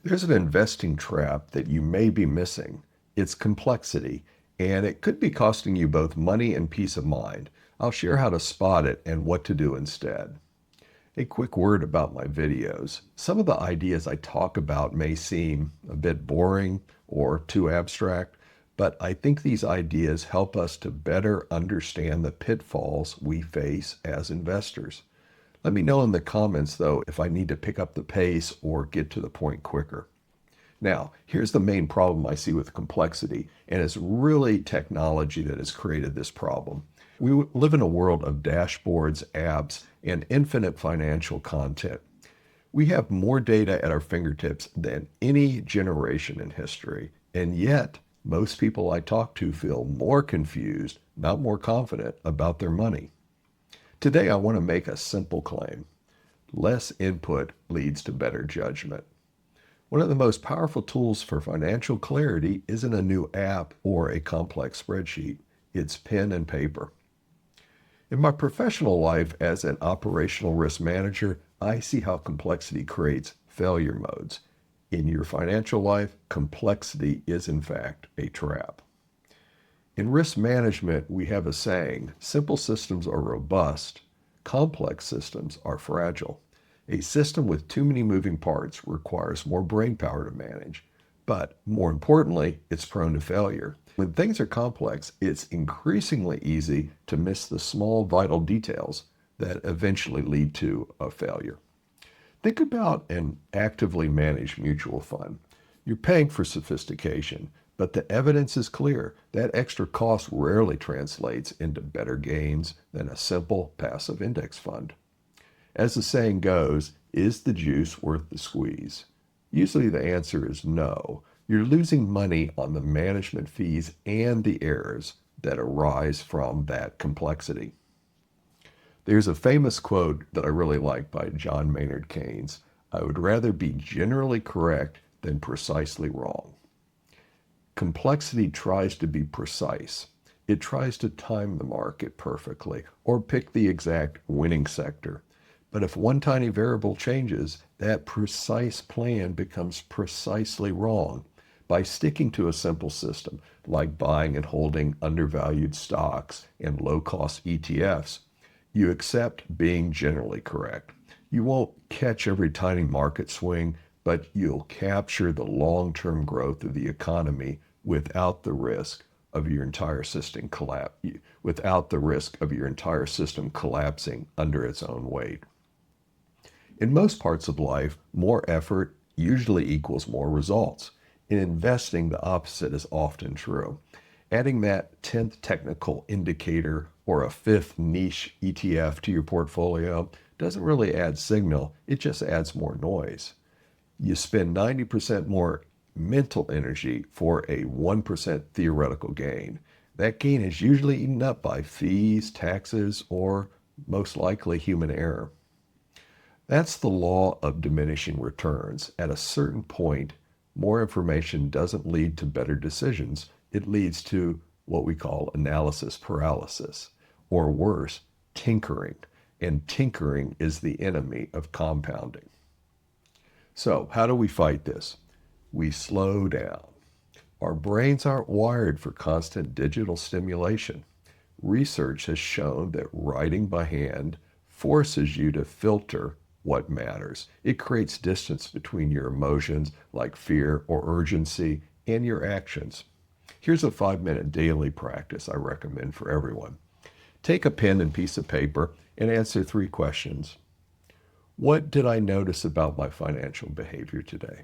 There's an investing trap that you may be missing. It's complexity, and it could be costing you both money and peace of mind. I'll share how to spot it and what to do instead. A quick word about my videos. Some of the ideas I talk about may seem a bit boring or too abstract, but I think these ideas help us to better understand the pitfalls we face as investors. Let me know in the comments, though, if I need to pick up the pace or get to the point quicker. Now, here's the main problem I see with complexity, and it's really technology that has created this problem. We live in a world of dashboards, apps, and infinite financial content. We have more data at our fingertips than any generation in history, and yet most people I talk to feel more confused, not more confident about their money. Today, I want to make a simple claim. Less input leads to better judgment. One of the most powerful tools for financial clarity isn't a new app or a complex spreadsheet. It's pen and paper. In my professional life as an operational risk manager, I see how complexity creates failure modes. In your financial life, complexity is in fact a trap. In risk management, we have a saying, simple systems are robust, complex systems are fragile. A system with too many moving parts requires more brain power to manage, but more importantly, it's prone to failure. When things are complex, it's increasingly easy to miss the small vital details that eventually lead to a failure. Think about an actively managed mutual fund. You're paying for sophistication, but the evidence is clear. That extra cost rarely translates into better gains than a simple passive index fund. As the saying goes, is the juice worth the squeeze? Usually the answer is no. You're losing money on the management fees and the errors that arise from that complexity. There's a famous quote that I really like by John Maynard Keynes. I would rather be generally correct than precisely wrong. Complexity tries to be precise. It tries to time the market perfectly or pick the exact winning sector. But if one tiny variable changes, that precise plan becomes precisely wrong. By sticking to a simple system, like buying and holding undervalued stocks and low-cost ETFs, you accept being generally correct. You won't catch every tiny market swing, but you'll capture the long-term growth of the economy without the risk of your entire system collapsing under its own weight. In most parts of life, more effort usually equals more results. In investing, the opposite is often true. Adding that 10th technical indicator or a 5th niche ETF to your portfolio doesn't really add signal, it just adds more noise. You spend 90% more mental energy for a 1% theoretical gain. That gain is usually eaten up by fees, taxes, or most likely human error. That's the law of diminishing returns. At a certain point, more information doesn't lead to better decisions. It leads to what we call analysis paralysis, or worse, tinkering. And tinkering is the enemy of compounding. So, how do we fight this? We slow down. Our brains aren't wired for constant digital stimulation. Research has shown that writing by hand forces you to filter what matters. It creates distance between your emotions, like fear or urgency, and your actions. Here's a 5-minute daily practice I recommend for everyone. Take a pen and piece of paper and answer 3 questions. What did I notice about my financial behavior today?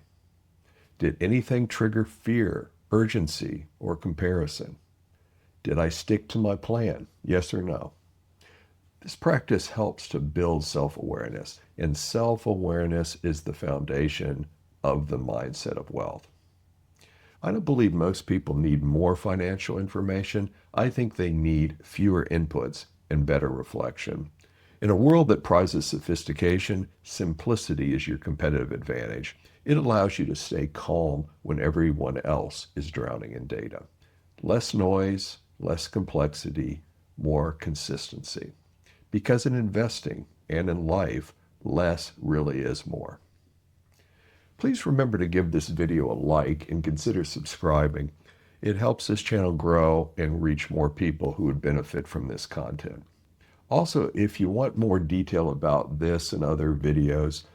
Did anything trigger fear, urgency, or comparison? Did I stick to my plan? Yes or no? This practice helps to build self-awareness, and self-awareness is the foundation of the mindset of wealth. I don't believe most people need more financial information. I think they need fewer inputs and better reflection. In a world that prizes sophistication, simplicity is your competitive advantage. It allows you to stay calm when everyone else is drowning in data. Less noise, less complexity, more consistency. Because in investing and in life, less really is more. Please remember to give this video a like and consider subscribing. It helps this channel grow and reach more people who would benefit from this content. Also, if you want more detail about this and other videos,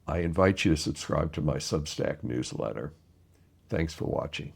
I invite you to subscribe to my Substack newsletter. Thanks for watching.